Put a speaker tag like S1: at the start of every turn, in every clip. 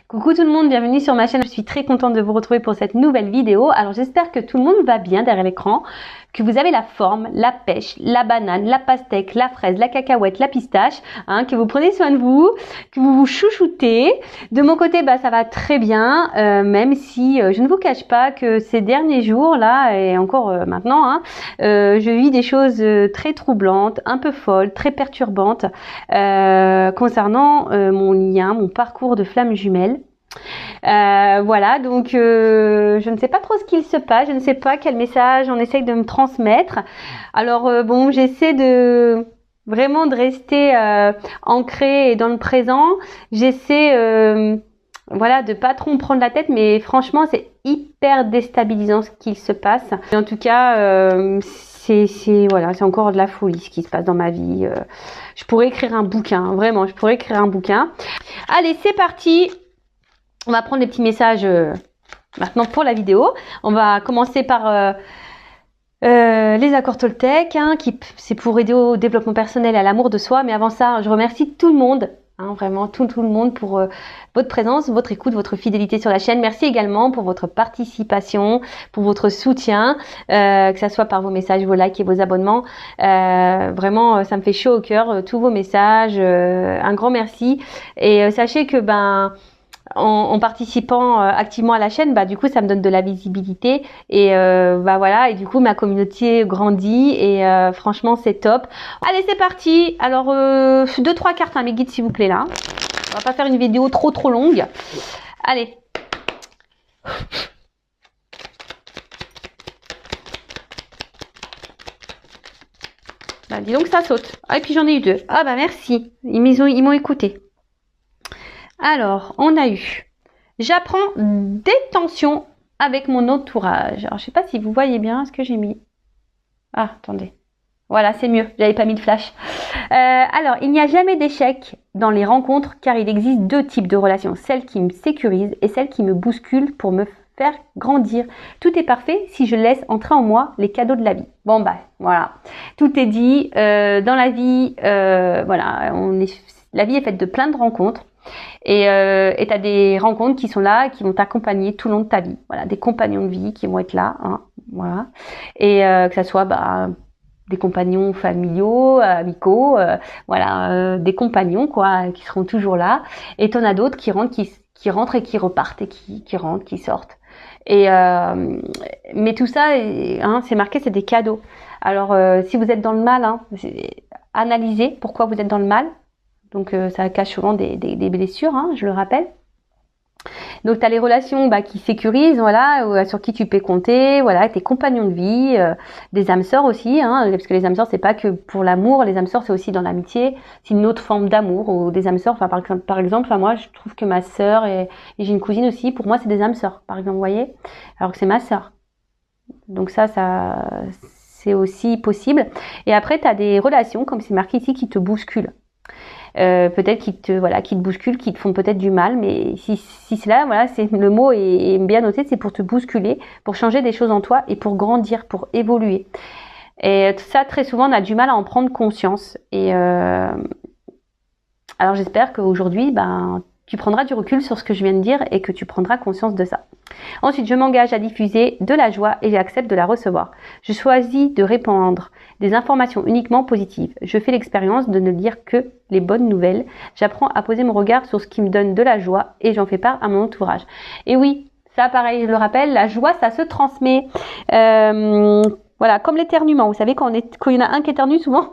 S1: Coucou tout le monde, bienvenue sur ma chaîne. Je suis très contente de vous retrouver pour cette nouvelle vidéo. Alors j'espère que tout le monde va bien derrière l'écran, que vous avez la forme, la pêche, la banane, la pastèque, la fraise, la cacahuète, la pistache, que vous prenez soin de vous, que vous vous chouchoutez. De mon côté, ça va très bien, même si je ne vous cache pas que ces derniers jours là et encore maintenant, je vis des choses très troublantes, un peu folles, très perturbantes concernant mon parcours de flamme jumelle. Voilà, donc je ne sais pas trop ce qu'il se passe, je ne sais pas quel message on essaye de me transmettre. Alors bon, j'essaie de vraiment de rester ancrée et dans le présent. J'essaie voilà, de pas trop me prendre la tête, mais franchement c'est hyper déstabilisant ce qu'il se passe. Et en tout cas voilà, c'est encore de la folie ce qui se passe dans ma vie. Je pourrais écrire un bouquin, vraiment, je pourrais écrire un bouquin. Allez, c'est parti. On va prendre les petits messages maintenant pour la vidéo. On va commencer par les accords Toltec, c'est pour aider au développement personnel et à l'amour de soi. Mais avant ça, je remercie tout le monde, vraiment tout le monde pour votre présence, votre écoute, votre fidélité sur la chaîne. Merci également pour votre participation, pour votre soutien, que ce soit par vos messages, vos likes et vos abonnements. Vraiment, ça me fait chaud au cœur, tous vos messages. Un grand merci. Et sachez que en participant activement à la chaîne, du coup ça me donne de la visibilité et voilà, et du coup ma communauté grandit et franchement c'est top. Allez, c'est parti. Alors 2-3 cartes, mes guides s'il vous plaît là. On va pas faire une vidéo trop longue. Allez. Dis donc ça saute. Ah, et puis j'en ai eu 2. Ah merci. Ils m'ont écouté. Alors, on a eu « J'apprends des tensions avec mon entourage ». Alors, je sais pas si vous voyez bien ce que j'ai mis. Ah, attendez. Voilà, c'est mieux. J'avais pas mis de flash. Alors, il n'y a jamais d'échec dans les rencontres car il existe 2 types de relations. Celles qui me sécurisent et celles qui me bousculent pour me faire grandir. Tout est parfait si je laisse entrer en moi les cadeaux de la vie. Bon, voilà. Tout est dit. Dans la vie, voilà, la vie est faite de plein de rencontres. Et tu as des rencontres qui sont là, qui vont t'accompagner tout le long de ta vie. Voilà, des compagnons de vie qui vont être là, voilà. Et que ça soit des compagnons familiaux, amicaux, voilà, des compagnons quoi, qui seront toujours là. Et t'en as d'autres qui rentrent et qui repartent et qui rentrent, qui sortent. Et mais tout ça, c'est marqué, c'est des cadeaux. Alors si vous êtes dans le mal, analysez pourquoi vous êtes dans le mal. Donc ça cache souvent des blessures, je le rappelle. Donc tu as les relations qui sécurisent, voilà, sur qui tu peux compter, voilà, tes compagnons de vie, des âmes sœurs aussi, parce que les âmes sœurs c'est pas que pour l'amour, les âmes sœurs c'est aussi dans l'amitié, c'est une autre forme d'amour, ou des âmes sœurs, par exemple, moi je trouve que ma sœur et j'ai une cousine aussi, pour moi c'est des âmes sœurs, par exemple, vous voyez, alors que c'est ma sœur. Donc ça c'est aussi possible. Et après tu as des relations, comme c'est marqué ici, qui te bousculent. Peut-être qui te bousculent, qui te font peut-être du mal, mais si c'est là, voilà, c'est le mot est bien noté, c'est pour te bousculer, pour changer des choses en toi et pour grandir, pour évoluer. Et tout ça, très souvent, on a du mal à en prendre conscience. Et alors j'espère qu'aujourd'hui, tu prendras du recul sur ce que je viens de dire et que tu prendras conscience de ça. Ensuite, je m'engage à diffuser de la joie et j'accepte de la recevoir. Je choisis de répandre des informations uniquement positives. Je fais l'expérience de ne lire que les bonnes nouvelles. J'apprends à poser mon regard sur ce qui me donne de la joie et j'en fais part à mon entourage. Et oui, ça pareil, je le rappelle, la joie, ça se transmet. Voilà, comme l'éternuement. Vous savez, quand il y en a un qui éternue, souvent,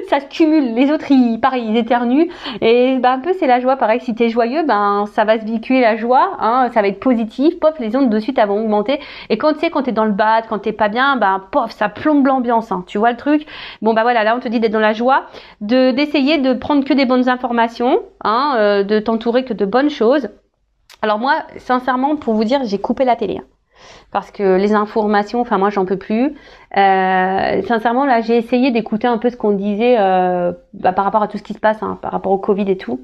S1: ça se cumule. Les autres, ils éternuent. Et un peu, c'est la joie. Pareil, si tu es joyeux, ça va se véhiculer la joie. Ça va être positif. Pof, les ondes de suite, elles vont augmenter. Et quand tu es dans le bad, quand t'es pas bien, pof, ça plombe l'ambiance. Tu vois le truc? Bon, voilà, là, on te dit d'être dans la joie, d'essayer de prendre que des bonnes informations, de t'entourer que de bonnes choses. Alors moi, sincèrement, pour vous dire, j'ai coupé la télé. Parce que les informations, moi j'en peux plus. Sincèrement là, j'ai essayé d'écouter un peu ce qu'on disait par rapport à tout ce qui se passe, par rapport au Covid et tout.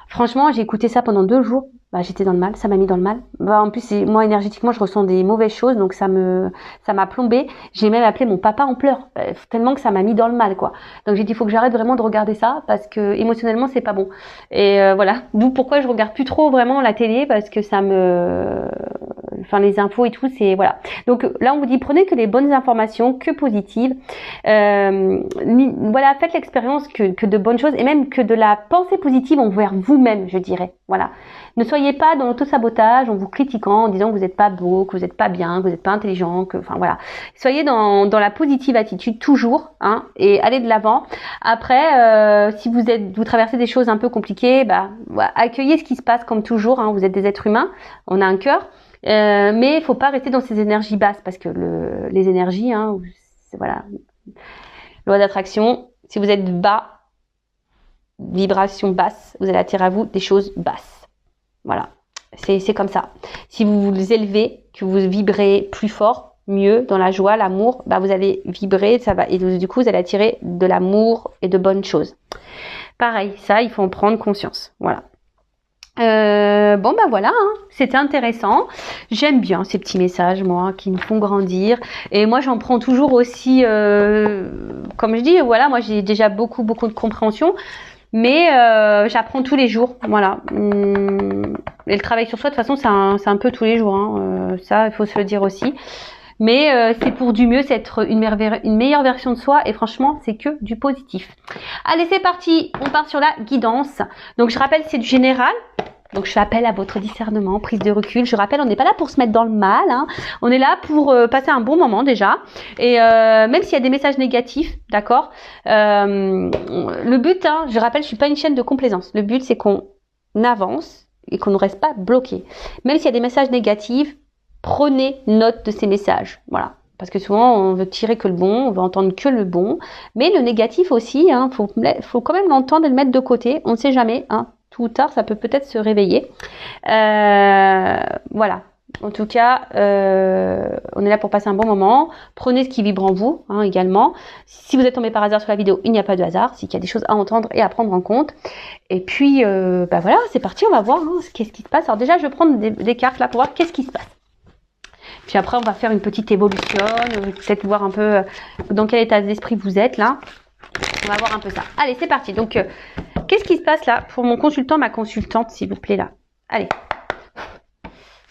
S1: Franchement, j'ai écouté ça pendant 2 jours. bah, j'étais dans le mal, ça m'a mis dans le mal. Bah, en plus, moi, énergétiquement, je ressens des mauvaises choses, donc ça m'a plombé. J'ai même appelé mon papa en pleurs, tellement que ça m'a mis dans le mal, quoi. Donc j'ai dit, il faut que j'arrête vraiment de regarder ça, parce que émotionnellement, c'est pas bon. Et voilà, d'où pourquoi je regarde plus trop vraiment la télé, parce que enfin les infos et tout, c'est voilà. Donc là, on vous dit, prenez que les bonnes informations, que positives. Voilà, faites l'expérience que de bonnes choses, et même que de la pensée positive envers vous-même, je dirais. Voilà. Ne soyez pas dans l'auto-sabotage en vous critiquant, en disant que vous n'êtes pas beau, que vous n'êtes pas bien, que vous n'êtes pas intelligent, enfin voilà. Soyez dans la positive attitude toujours, hein, et allez de l'avant. Après, si vous traversez des choses un peu compliquées, bah, accueillez ce qui se passe comme toujours, hein, vous êtes des êtres humains, on a un cœur, mais il faut pas rester dans ces énergies basses, parce que les énergies, hein, voilà, loi d'attraction, si vous êtes bas, vibration basse, vous allez attirer à vous des choses basses. Voilà, c'est comme ça. Si vous vous élevez, que vous vibrez plus fort, mieux, dans la joie, l'amour, bah vous allez vibrer, ça va, et du coup vous allez attirer de l'amour et de bonnes choses. Pareil, ça il faut en prendre conscience. Voilà. Bon bah voilà, hein. C'était intéressant. J'aime bien ces petits messages, moi, qui me font grandir. Et moi j'en prends toujours aussi, comme je dis, voilà, moi j'ai déjà beaucoup de compréhension. Mais j'apprends tous les jours, voilà. Et le travail sur soi, de toute façon, c'est un peu tous les jours, hein. Ça, il faut se le dire aussi. Mais c'est pour du mieux, c'est être une meilleure version de soi. Et franchement, c'est que du positif. Allez, c'est parti. On part sur la guidance. Donc, je rappelle, c'est du général. Donc, je fais appel à votre discernement, prise de recul. Je rappelle, on n'est pas là pour se mettre dans le mal, hein. On est là pour passer un bon moment déjà. Et même s'il y a des messages négatifs, d'accord, le but, hein, je rappelle, je suis pas une chaîne de complaisance. Le but, c'est qu'on avance et qu'on ne reste pas bloqué. Même s'il y a des messages négatifs, prenez note de ces messages. Voilà. Parce que souvent, on veut tirer que le bon, on veut entendre que le bon. Mais le négatif aussi, hein, faut quand même l'entendre et le mettre de côté. On ne sait jamais, hein. Tôt ou tard, ça peut peut-être se réveiller. Voilà. En tout cas, on est là pour passer un bon moment. Prenez ce qui vibre en vous, hein, également. Si vous êtes tombé par hasard sur la vidéo, il n'y a pas de hasard. C'est qu'il y a des choses à entendre et à prendre en compte. Et puis, bah voilà, c'est parti. On va voir, hein, qu'est-ce qui se passe. Alors déjà, je vais prendre des cartes là pour voir qu'est-ce qui se passe. Puis après, on va faire une petite évolution. Peut-être voir un peu dans quel état d'esprit vous êtes là. On va voir un peu ça. Allez, c'est parti. Donc, qu'est-ce qui se passe là pour mon consultant, ma consultante, s'il vous plaît, là? Allez.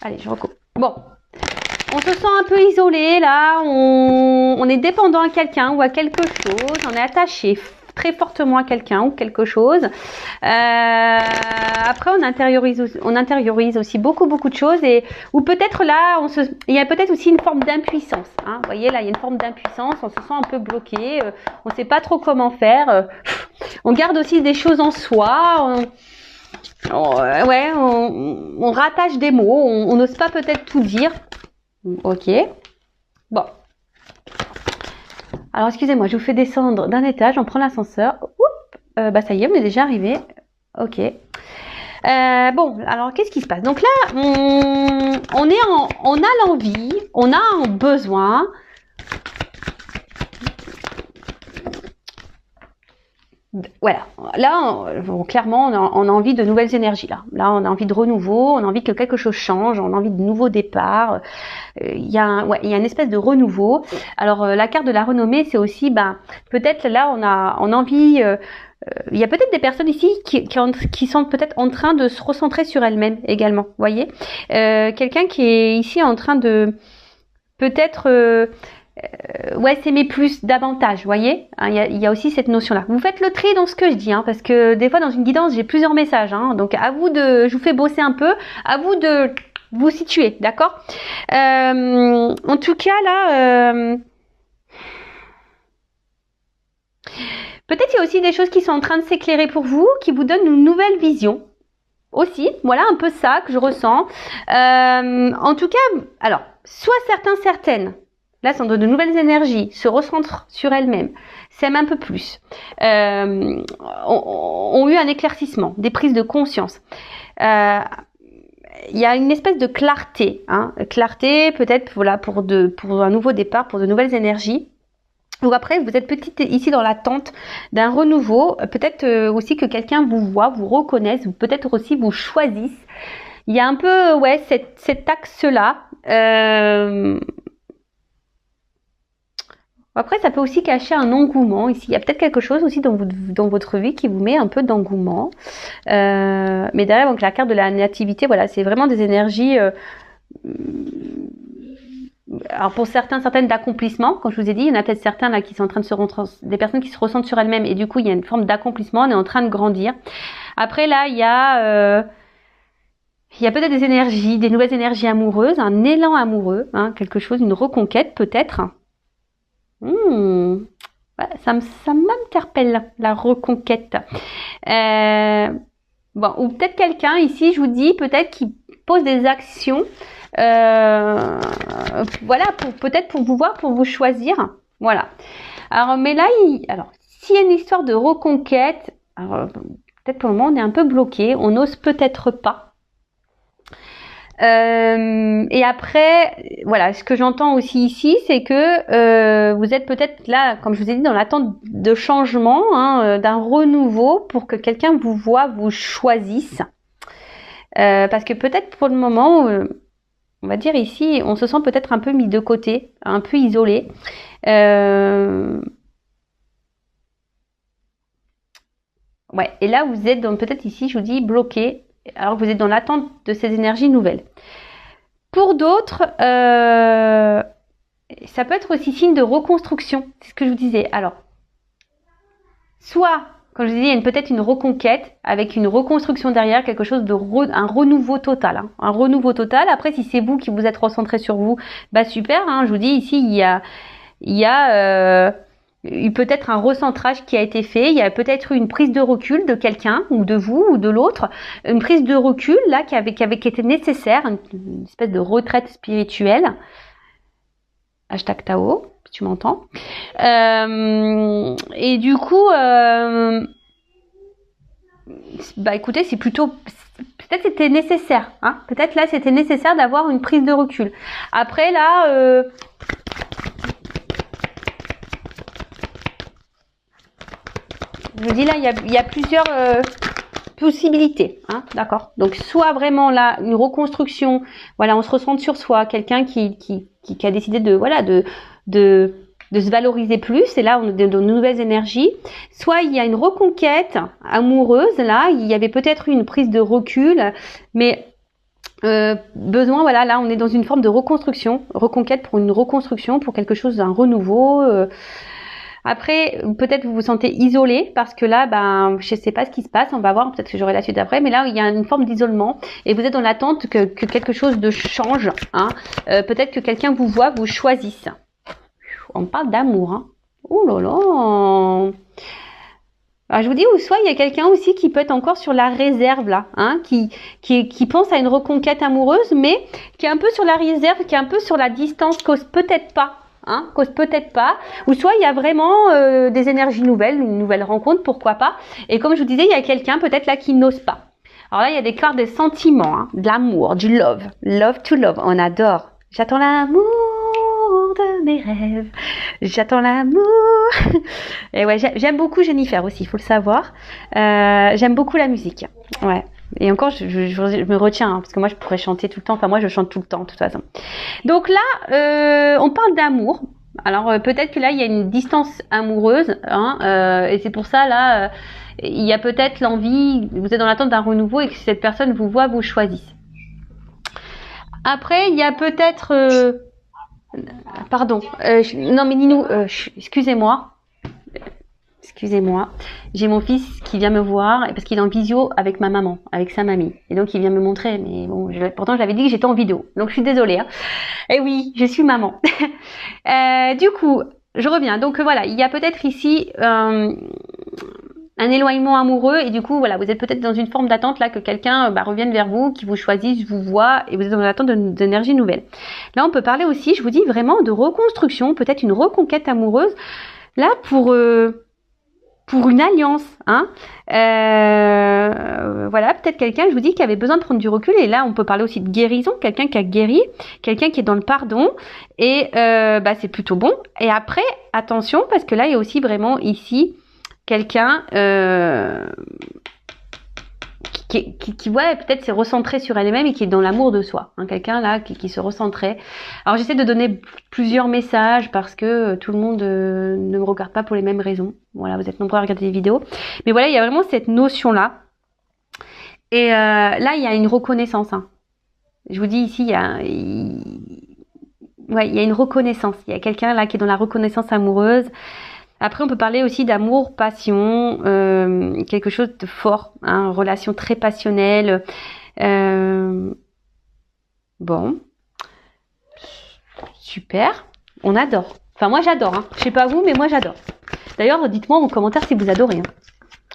S1: Allez, je recoupe. Bon. On se sent un peu isolé, là. On est dépendant à quelqu'un ou à quelque chose. On est attaché très fortement à quelqu'un ou quelque chose. Après, on intériorise aussi beaucoup de choses. Ou peut-être là, il y a peut-être aussi une forme d'impuissance. Hein. Vous voyez, là, il y a une forme d'impuissance. On se sent un peu bloqué. On ne sait pas trop comment faire. On garde aussi des choses en soi. On rattache des mots. On n'ose pas peut-être tout dire. Ok. Bon. Alors, excusez-moi, je vous fais descendre d'un étage. On prend l'ascenseur. Bah, ça y est, on est déjà arrivé. Ok. Bon, alors, qu'est-ce qui se passe? Donc là, on a l'envie, on a un besoin. Voilà, là, clairement, on a envie de nouvelles énergies. Là, on a envie de renouveau, on a envie que quelque chose change, on a envie de nouveaux départs. Il y a une espèce de renouveau. Alors, la carte de la renommée, c'est aussi, peut-être là, on a envie. Il y a peut-être des personnes ici qui sont peut-être en train de se recentrer sur elles-mêmes également. Vous voyez, quelqu'un qui est ici en train de peut-être s'aimer plus, davantage, vous voyez, hein, il y a aussi cette notion-là. Vous faites le tri dans ce que je dis, hein, parce que des fois dans une guidance, j'ai plusieurs messages, hein, donc à vous je vous fais bosser un peu, à vous de vous situer, d'accord. En tout cas, là, peut-être il y a aussi des choses qui sont en train de s'éclairer pour vous, qui vous donnent une nouvelle vision. Aussi, voilà un peu ça que je ressens. En tout cas, alors, soit certaines, là, sont de nouvelles énergies, se recentrent sur elles-mêmes, s'aiment un peu plus, ont eu un éclaircissement, des prises de conscience. Il y a une espèce de clarté, hein, clarté peut-être voilà pour un nouveau départ, pour de nouvelles énergies. Ou après, vous êtes ici dans l'attente d'un renouveau, peut-être aussi que quelqu'un vous voit, vous reconnaisse, ou peut-être aussi vous choisisse. il y a un peu, ouais, cet axe-là. Après, ça peut aussi cacher un engouement. Ici, il y a peut-être quelque chose aussi dans votre vie qui vous met un peu d'engouement. Mais derrière, donc, la carte de la nativité, voilà, c'est vraiment des énergies... alors pour certaines d'accomplissement, comme je vous ai dit, il y en a peut-être certains là qui sont en train de des personnes qui se ressentent sur elles-mêmes et du coup il y a une forme d'accomplissement, on est en train de grandir. Après là, il y a peut-être des énergies, des nouvelles énergies amoureuses, un élan amoureux, hein, quelque chose, une reconquête peut-être. Ouais, ça m'interpelle, la reconquête. Bon, ou peut-être quelqu'un ici, je vous dis, peut-être qui pose des actions, voilà, peut-être pour vous voir, pour vous choisir, voilà. Alors, mais là, s'il y a une histoire de reconquête, alors peut-être pour le moment on est un peu bloqué, on n'ose peut-être pas. Et après, voilà, ce que j'entends aussi ici, c'est que vous êtes peut-être là, comme je vous ai dit, dans l'attente de changement, hein, d'un renouveau pour que quelqu'un vous voit, vous choisisse. Parce que peut-être pour le moment, on va dire ici, on se sent peut-être un peu mis de côté, un peu isolé. Ouais, et là vous êtes peut-être ici, je vous dis, bloqué, alors que vous êtes dans l'attente de ces énergies nouvelles. Pour d'autres, ça peut être aussi signe de reconstruction, c'est ce que je vous disais. Alors, soit, comme je vous disais, il y a peut-être une reconquête avec une reconstruction derrière, quelque chose de un renouveau total. Hein, un renouveau total. Après, si c'est vous qui vous êtes recentré sur vous, bah super. Hein, je vous dis ici, il y a eu peut-être un recentrage qui a été fait, il y a peut-être eu une prise de recul de quelqu'un, ou de vous, ou de l'autre, une prise de recul là qui avait été nécessaire, une espèce de retraite spirituelle. Hashtag Tao, si tu m'entends. Et du coup, bah écoutez, c'est plutôt... Peut-être c'était nécessaire, hein. Peut-être là c'était nécessaire d'avoir une prise de recul. Après là... je vous dis là, il y a plusieurs possibilités, hein, d'accord. Donc soit vraiment là une reconstruction, voilà, on se ressent sur soi, quelqu'un qui a décidé de se valoriser plus, et là on a de nouvelles énergies. Soit il y a une reconquête amoureuse, là il y avait peut-être eu une prise de recul, mais besoin, voilà, là on est dans une forme de reconstruction, reconquête pour une reconstruction, pour quelque chose, un renouveau. Après, peut-être vous vous sentez isolé parce que là, ben, je sais pas ce qui se passe. On va voir, peut-être que j'aurai la suite après. Mais là, il y a une forme d'isolement et vous êtes dans l'attente que quelque chose de change. Hein. Peut-être que quelqu'un vous voit, vous choisisse. On parle d'amour. Hein. Oh là là. Alors, je vous dis, ou soit il y a quelqu'un aussi qui peut être encore sur la réserve là, hein, qui pense à une reconquête amoureuse, mais qui est un peu sur la réserve, qui est un peu sur la distance, cause peut-être pas. Hein, cause peut-être pas, ou soit il y a vraiment des énergies nouvelles, une nouvelle rencontre, pourquoi pas. Et comme je vous disais, il y a quelqu'un peut-être là qui n'ose pas. Alors là, il y a des cartes des sentiments, hein, de l'amour, du love, love to love, on adore. J'attends l'amour de mes rêves, j'attends l'amour. Et ouais, j'aime beaucoup Jennifer aussi, il faut le savoir. J'aime beaucoup la musique, ouais. Et encore, je me retiens, hein, parce que moi, je pourrais chanter tout le temps. Enfin, moi, je chante tout le temps, de toute façon. Donc là, on parle d'amour. Alors, peut-être que là, il y a une distance amoureuse. Hein, et c'est pour ça, là, il y a peut-être l'envie, vous êtes dans l'attente d'un renouveau et que cette personne vous voit, vous choisisse. Après, il y a peut-être... pardon. Non, mais Ninou, excusez-moi. Excusez-moi, j'ai mon fils qui vient me voir parce qu'il est en visio avec ma maman, avec sa mamie. Et donc il vient me montrer, mais bon, pourtant je l'avais dit que j'étais en vidéo. Donc je suis désolée. Hein. Et oui, je suis maman. Du coup, je reviens. Donc voilà, il y a peut-être ici un éloignement amoureux et du coup voilà, vous êtes peut-être dans une forme d'attente là que quelqu'un revienne vers vous, qui vous choisisse, vous voit et vous êtes dans l'attente d'énergie nouvelle. Là, on peut parler aussi, je vous dis vraiment de reconstruction, peut-être une reconquête amoureuse. Là pour une alliance, hein. Voilà, peut-être quelqu'un, je vous dis, qui avait besoin de prendre du recul. Et là, on peut parler aussi de guérison, quelqu'un qui a guéri, quelqu'un qui est dans le pardon. Et c'est plutôt bon. Et après, attention, parce que là, il y a aussi vraiment ici quelqu'un ouais, peut-être s'est recentré sur elle-même et qui est dans l'amour de soi. Hein, quelqu'un là qui se recentrait. Alors j'essaie de donner plusieurs messages parce que tout le monde ne me regarde pas pour les mêmes raisons. Voilà, vous êtes nombreux à regarder des vidéos. Mais voilà, il y a vraiment cette notion-là. Et là, il y a une reconnaissance. Hein. Je vous dis ici, il y a une reconnaissance. Il y a quelqu'un là qui est dans la reconnaissance amoureuse. Après, on peut parler aussi d'amour, passion, quelque chose de fort, hein, relation très passionnelle. Bon, super, on adore. Enfin, moi j'adore. Hein. Je sais pas vous, mais moi j'adore. D'ailleurs, dites-moi en commentaire si vous adorez. Hein.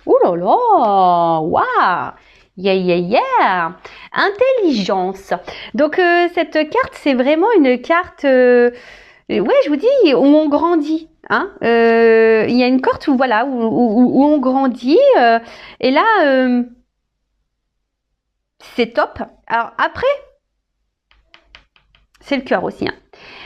S1: Ouh là là, waouh, yeah. Intelligence. Donc cette carte, c'est vraiment une carte. Ouais, je vous dis où on grandit. Hein, il y a une carte où voilà où on grandit et là c'est top. Alors après c'est le cœur aussi. Hein.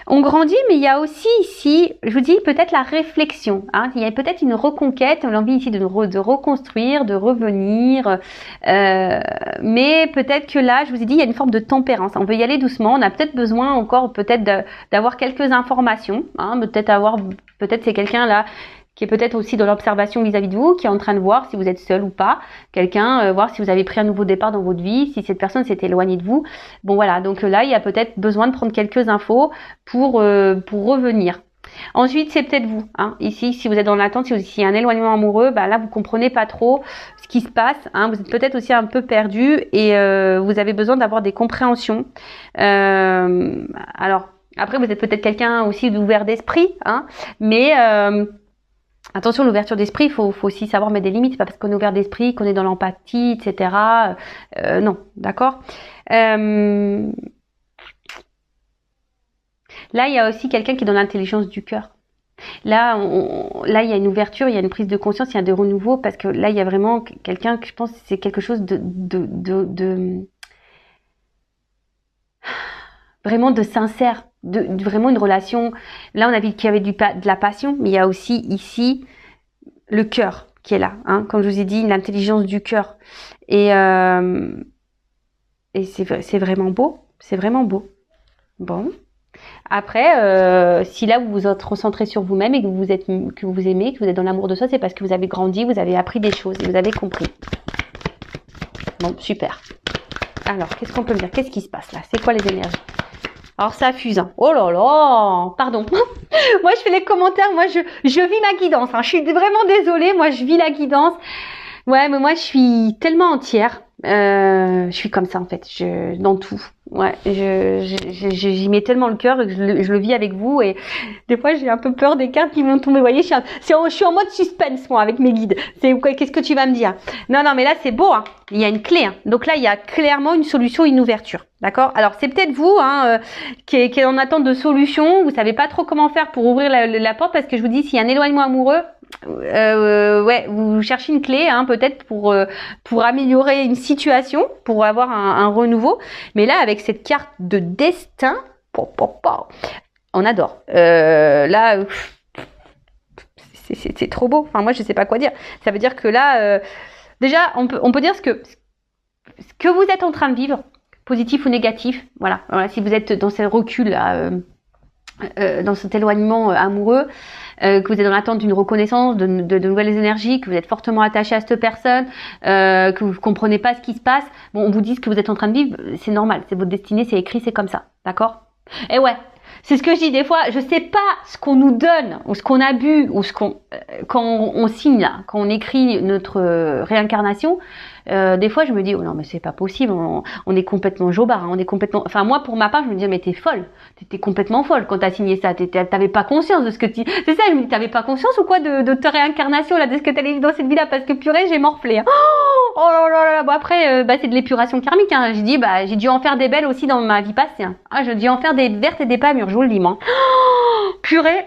S1: On grandit, mais il y a aussi ici, je vous dis peut-être la réflexion. Hein, il y a peut-être une reconquête, l'envie ici de reconstruire, de revenir. Mais peut-être que là, je vous ai dit, il y a une forme de tempérance. On veut y aller doucement. On a peut-être besoin encore peut-être d'avoir quelques informations. Hein, peut-être c'est quelqu'un là qui est peut-être aussi dans l'observation vis-à-vis de vous, qui est en train de voir si vous êtes seul ou pas, quelqu'un, voir si vous avez pris un nouveau départ dans votre vie, si cette personne s'est éloignée de vous. Bon voilà, donc là, il y a peut-être besoin de prendre quelques infos pour revenir. Ensuite, c'est peut-être vous. Hein. Ici, si vous êtes dans l'attente, si y a un éloignement amoureux, bah là, vous comprenez pas trop ce qui se passe. Hein. Vous êtes peut-être aussi un peu perdu et vous avez besoin d'avoir des compréhensions. Alors, après, vous êtes peut-être quelqu'un aussi d'ouvert d'esprit, hein, mais attention, l'ouverture d'esprit, il faut aussi savoir mettre des limites. C'est pas parce qu'on est ouvert d'esprit, qu'on est dans l'empathie, etc. Non, d'accord. Là, il y a aussi quelqu'un qui est dans l'intelligence du cœur. Là, il y a une ouverture, il y a une prise de conscience, il y a des renouveaux, parce que là, il y a vraiment quelqu'un que je pense que c'est quelque chose de vraiment de sincère, de vraiment une relation. Là, on a vu qu'il y avait de la passion, mais il y a aussi ici le cœur qui est là. Hein, comme je vous ai dit, l'intelligence du cœur. Et c'est vraiment beau. C'est vraiment beau. Bon. Après, si là vous vous êtes recentré sur vous-même et que vous aimez, que vous êtes dans l'amour de soi, c'est parce que vous avez grandi, vous avez appris des choses et vous avez compris. Bon, super. Alors, qu'est-ce qu'on peut me dire? Qu'est-ce qui se passe là? C'est quoi les énergies? Alors ça fuse. Hein. Oh là là, pardon. Moi je fais les commentaires, moi je vis ma guidance. Hein. Je suis vraiment désolée, moi je vis la guidance. Ouais, mais moi je suis tellement entière. Je suis comme ça en fait, dans tout. Ouais, j'y mets tellement le cœur que je le vis avec vous et des fois j'ai un peu peur des cartes qui vont tomber. Vous voyez, je suis en mode suspense moi avec mes guides. Qu'est-ce que tu vas me dire? Non, mais là c'est beau. Hein. Il y a une clé. Hein. Donc là il y a clairement une solution, une ouverture. D'accord? Alors c'est peut-être vous qui est en attente de solution. Vous savez pas trop comment faire pour ouvrir la porte parce que je vous dis s'il y a un éloignement amoureux. Ouais, vous cherchez une clé, hein, peut-être pour améliorer une situation, pour avoir un renouveau. Mais là, avec cette carte de destin, on adore. Là, c'est trop beau. Enfin, moi, je sais pas quoi dire. Ça veut dire que là, déjà, on peut dire ce que vous êtes en train de vivre, positif ou négatif. Voilà. Si vous êtes dans ce recul là. Dans cet éloignement amoureux, que vous êtes dans l'attente d'une reconnaissance, de nouvelles énergies, que vous êtes fortement attaché à cette personne, que vous comprenez pas ce qui se passe, bon, on vous dit ce que vous êtes en train de vivre, c'est normal, c'est votre destinée, c'est écrit, c'est comme ça, d'accord? Et ouais, c'est ce que je dis des fois, je sais pas ce qu'on nous donne, ou ce qu'on a bu, ou quand on signe là, quand on écrit notre réincarnation, des fois je me dis oh non mais c'est pas possible, on est complètement jobard, hein, on est complètement. Enfin moi pour ma part je me dis mais t'es folle, t'étais complètement folle quand t'as signé ça, t'avais pas conscience de ce que tu. C'est ça, je me dis t'avais pas conscience ou quoi de ta réincarnation là, de ce que t'allais vivre dans cette vie là parce que purée j'ai morflé. Hein. Oh là là. Bon après c'est de l'épuration karmique. Hein. J'ai dit j'ai dû en faire des belles aussi dans ma vie passée. Hein. Ah j'ai dû en faire des vertes et des pas mûres, je vous le dis moi. Oh, purée.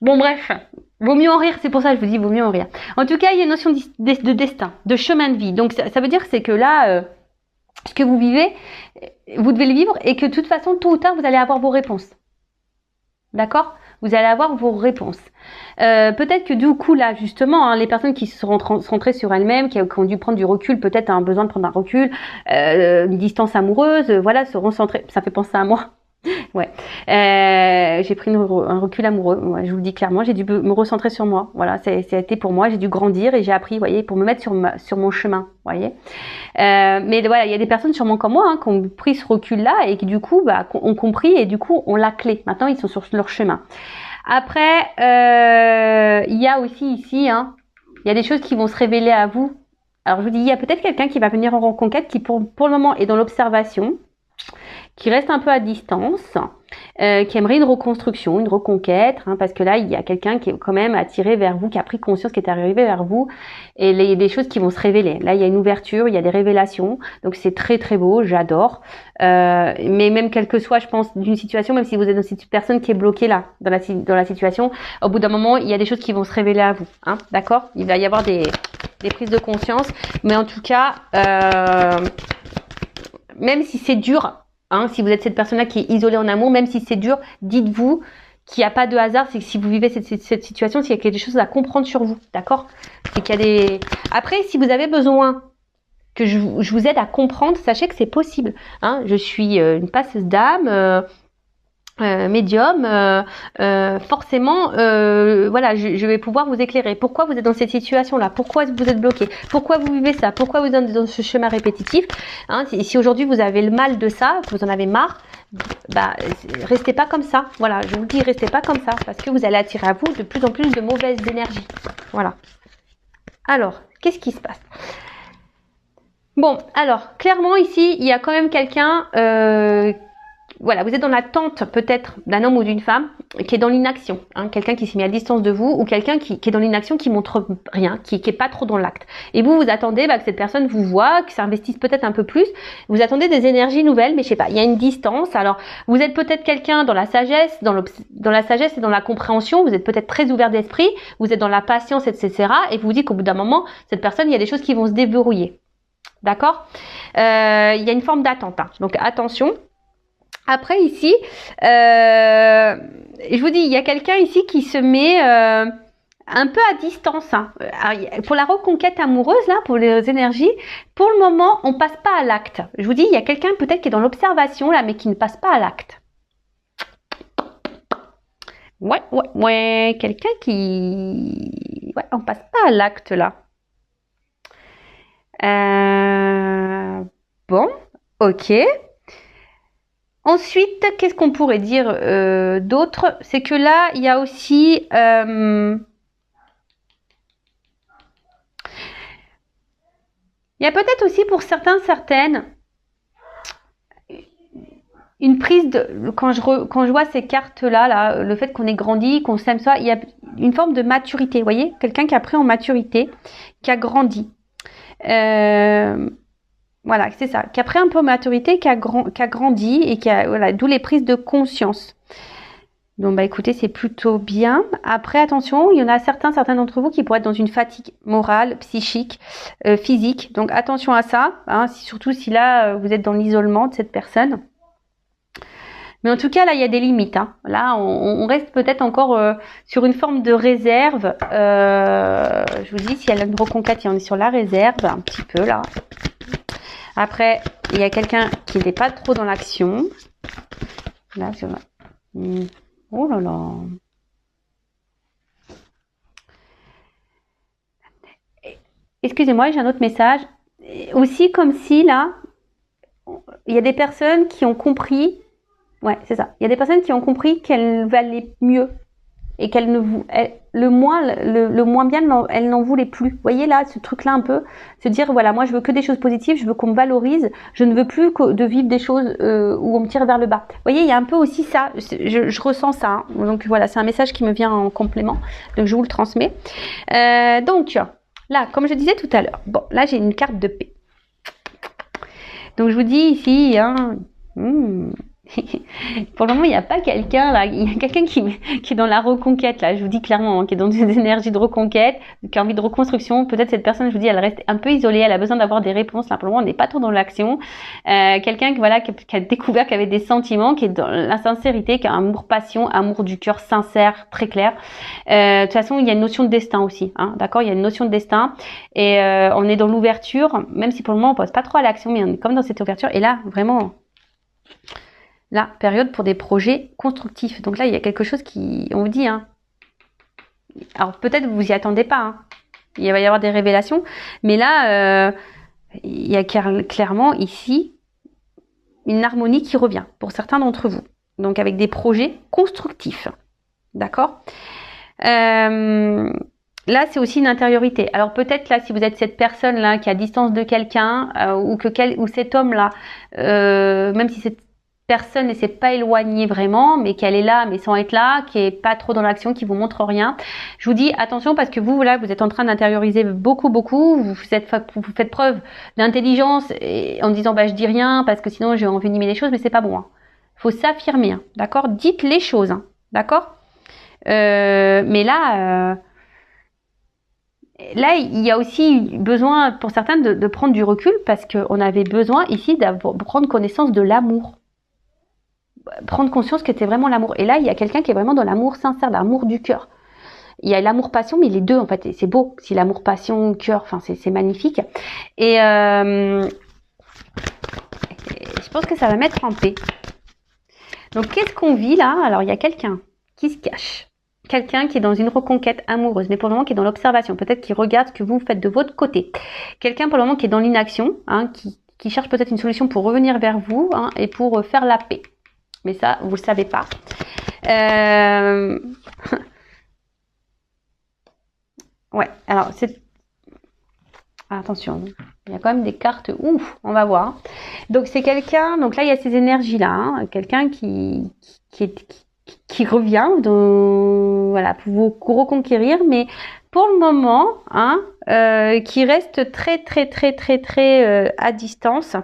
S1: Bon bref. Vaut mieux en rire, c'est pour ça que je vous dis vaut mieux en rire. En tout cas, il y a une notion de destin, de chemin de vie. Donc ça veut dire c'est que là, ce que vous vivez, vous devez le vivre et que de toute façon, tôt ou tard, vous allez avoir vos réponses. D'accord? Vous allez avoir vos réponses. Peut-être que du coup là justement les personnes qui se sont centrées sur elles-mêmes, qui ont dû prendre du recul, peut-être un besoin de prendre un recul, une distance amoureuse, voilà, se recentrer. Ça fait penser à moi. Ouais, j'ai pris un recul amoureux. Ouais, je vous le dis clairement, j'ai dû me recentrer sur moi. Voilà, ça a été pour moi. J'ai dû grandir et j'ai appris, vous voyez, pour me mettre sur mon chemin. Vous voyez. Mais voilà, il y a des personnes sûrement comme moi qui ont pris ce recul-là et qui du coup ont compris et du coup ont la clé. Maintenant, ils sont sur leur chemin. Après, il y a aussi ici, il y a des choses qui vont se révéler à vous. Alors, je vous dis, il y a peut-être quelqu'un qui va venir en reconquête qui pour le moment est dans l'observation, qui reste un peu à distance, qui aimerait une reconstruction, une reconquête, parce que là, il y a quelqu'un qui est quand même attiré vers vous, qui a pris conscience, qui est arrivé vers vous, et il y a des choses qui vont se révéler. Là, il y a une ouverture, il y a des révélations, donc c'est très très beau, j'adore. Mais même quel que soit, je pense, d'une situation, même si vous êtes dans cette personne qui est bloquée là, dans la situation, au bout d'un moment, il y a des choses qui vont se révéler à vous, d'accord? Il va y avoir des prises de conscience, mais en tout cas, même si c'est dur, si vous êtes cette personne-là qui est isolée en amour, même si c'est dur, dites-vous qu'il n'y a pas de hasard, c'est que si vous vivez cette situation, c'est qu'il y a des choses à comprendre sur vous, d'accord? C'est qu'il y a des... Après, si vous avez besoin que je vous aide à comprendre, sachez que c'est possible. Je suis une passeuse d'âme, médium, forcément, voilà, je vais pouvoir vous éclairer. Pourquoi vous êtes dans cette situation-là? Pourquoi vous êtes bloqué? Pourquoi vous vivez ça? Pourquoi vous êtes dans ce chemin répétitif? Si aujourd'hui vous avez le mal de ça, que vous en avez marre, restez pas comme ça. Voilà, je vous dis, restez pas comme ça, parce que vous allez attirer à vous de plus en plus de mauvaises énergies. Voilà. Alors, qu'est-ce qui se passe? Bon, alors, clairement ici, il y a quand même quelqu'un... voilà, vous êtes dans l'attente peut-être d'un homme ou d'une femme qui est dans l'inaction, quelqu'un qui s'est mis à distance de vous ou quelqu'un qui est dans l'inaction, qui montre rien, qui est pas trop dans l'acte. Et vous attendez que cette personne vous voit, que ça investisse peut-être un peu plus. Vous attendez des énergies nouvelles, mais je sais pas, il y a une distance. Alors, vous êtes peut-être quelqu'un dans la sagesse, dans la sagesse et dans la compréhension. Vous êtes peut-être très ouvert d'esprit, vous êtes dans la patience, etc. Et vous vous dites qu'au bout d'un moment, cette personne, il y a des choses qui vont se déverrouiller. D'accord? Il y a une forme d'attente. Donc, attention. Après ici, je vous dis, il y a quelqu'un ici qui se met un peu à distance. Pour la reconquête amoureuse, là, pour les énergies, pour le moment, on passe pas à l'acte. Je vous dis, il y a quelqu'un peut-être qui est dans l'observation, là, mais qui ne passe pas à l'acte. Ouais, quelqu'un qui... Ouais, on passe pas à l'acte, là. Bon, ok. Ensuite, qu'est-ce qu'on pourrait dire d'autre? C'est que là, il y a aussi... il y a peut-être aussi pour certaines, une prise de... Quand je vois ces cartes-là, le fait qu'on ait grandi, qu'on s'aime ça, il y a une forme de maturité, vous voyez? Quelqu'un qui a pris en maturité, qui a grandi. Voilà, c'est ça, qui a pris un peu de maturité, qui a grandi et qui a, voilà, d'où les prises de conscience. Donc, écoutez, c'est plutôt bien. Après, attention, il y en a certains d'entre vous qui pourraient être dans une fatigue morale, psychique, physique. Donc, attention à ça, surtout si là, vous êtes dans l'isolement de cette personne. Mais en tout cas, là, il y a des limites. Là, on reste peut-être encore sur une forme de réserve. Je vous dis, si elle a une reconquête, on est sur la réserve, un petit peu, là. Après, il y a quelqu'un qui n'est pas trop dans l'action. Là, je vois. Oh là là. Excusez-moi, j'ai un autre message. Aussi, comme si, là, il y a des personnes qui ont compris... Ouais, c'est ça. Il y a des personnes qui ont compris qu'elles valaient mieux. Et qu'elle le moins bien, elle n'en voulait plus. Vous voyez là, ce truc-là un peu, se dire voilà, moi je veux que des choses positives, je veux qu'on me valorise, je ne veux plus de vivre des choses où on me tire vers le bas. Vous voyez, il y a un peu aussi ça, je ressens ça. Donc voilà, c'est un message qui me vient en complément, donc je vous le transmets. Donc là, comme je disais tout à l'heure, bon, là j'ai une carte de paix. Donc je vous dis ici, Pour le moment, il n'y a pas quelqu'un là. Il y a quelqu'un qui est dans la reconquête là. Je vous dis clairement, hein, qui est dans des énergies de reconquête, qui a envie de reconstruction. Peut-être cette personne, je vous dis, elle reste un peu isolée. Elle a besoin d'avoir des réponses. Là, pour le moment, on n'est pas trop dans l'action. Quelqu'un voilà, qui a découvert, qui avait des sentiments, qui est dans la sincérité, qui a un amour-passion, amour du cœur sincère, très clair. De toute façon, il y a une notion de destin aussi. Hein, d'accord, il y a une notion de destin. Et on est dans l'ouverture, même si pour le moment, on passe pas trop à l'action, mais on est comme dans cette ouverture. Et là, vraiment. La période pour des projets constructifs. Donc là, il y a quelque chose qui, on vous dit, hein. Alors peut-être vous y attendez pas, hein. Il va y avoir des révélations, mais là, il y a clairement ici une harmonie qui revient pour certains d'entre vous. Donc avec des projets constructifs, d'accord. Là, c'est aussi une intériorité. Alors peut-être là, si vous êtes cette personne là qui est à distance de quelqu'un ou cet homme là, même si cette personne ne s'est pas éloignée vraiment, mais qu'elle est là, mais sans être là, qui est pas trop dans l'action, qui vous montre rien. Je vous dis attention parce que vous là, vous êtes en train d'intérioriser beaucoup, vous faites preuve d'intelligence en disant bah je dis rien parce que sinon j'ai envenimé les choses, mais c'est pas bon. Hein. Faut s'affirmer, hein, d'accord. Dites les choses, hein, d'accord. Mais là. Là, il y a aussi besoin pour certains de prendre du recul parce qu'on avait besoin ici de prendre connaissance de l'amour. Prendre conscience que c'était vraiment l'amour. Et là, il y a quelqu'un qui est vraiment dans l'amour sincère, l'amour du cœur. Il y a l'amour-passion, mais les deux, en fait, c'est beau. Si l'amour-passion, cœur, enfin, c'est magnifique. Et je pense que ça va mettre en paix. Donc, qu'est-ce qu'on vit là? Alors, il y a quelqu'un qui se cache. Quelqu'un qui est dans une reconquête amoureuse, mais pour le moment qui est dans l'observation. Peut-être qui regarde ce que vous faites de votre côté. Quelqu'un pour le moment qui est dans l'inaction, hein, qui cherche peut-être une solution pour revenir vers vous, hein, et pour faire la paix. Mais ça, vous le savez pas. Ouais, alors c'est... Attention, il y a quand même des cartes. Ouf, on va voir. Donc c'est quelqu'un, donc là il y a ces énergies-là. Hein, quelqu'un qui revient, voilà, pour vous reconquérir, mais pour le moment, hein, qui reste très à distance.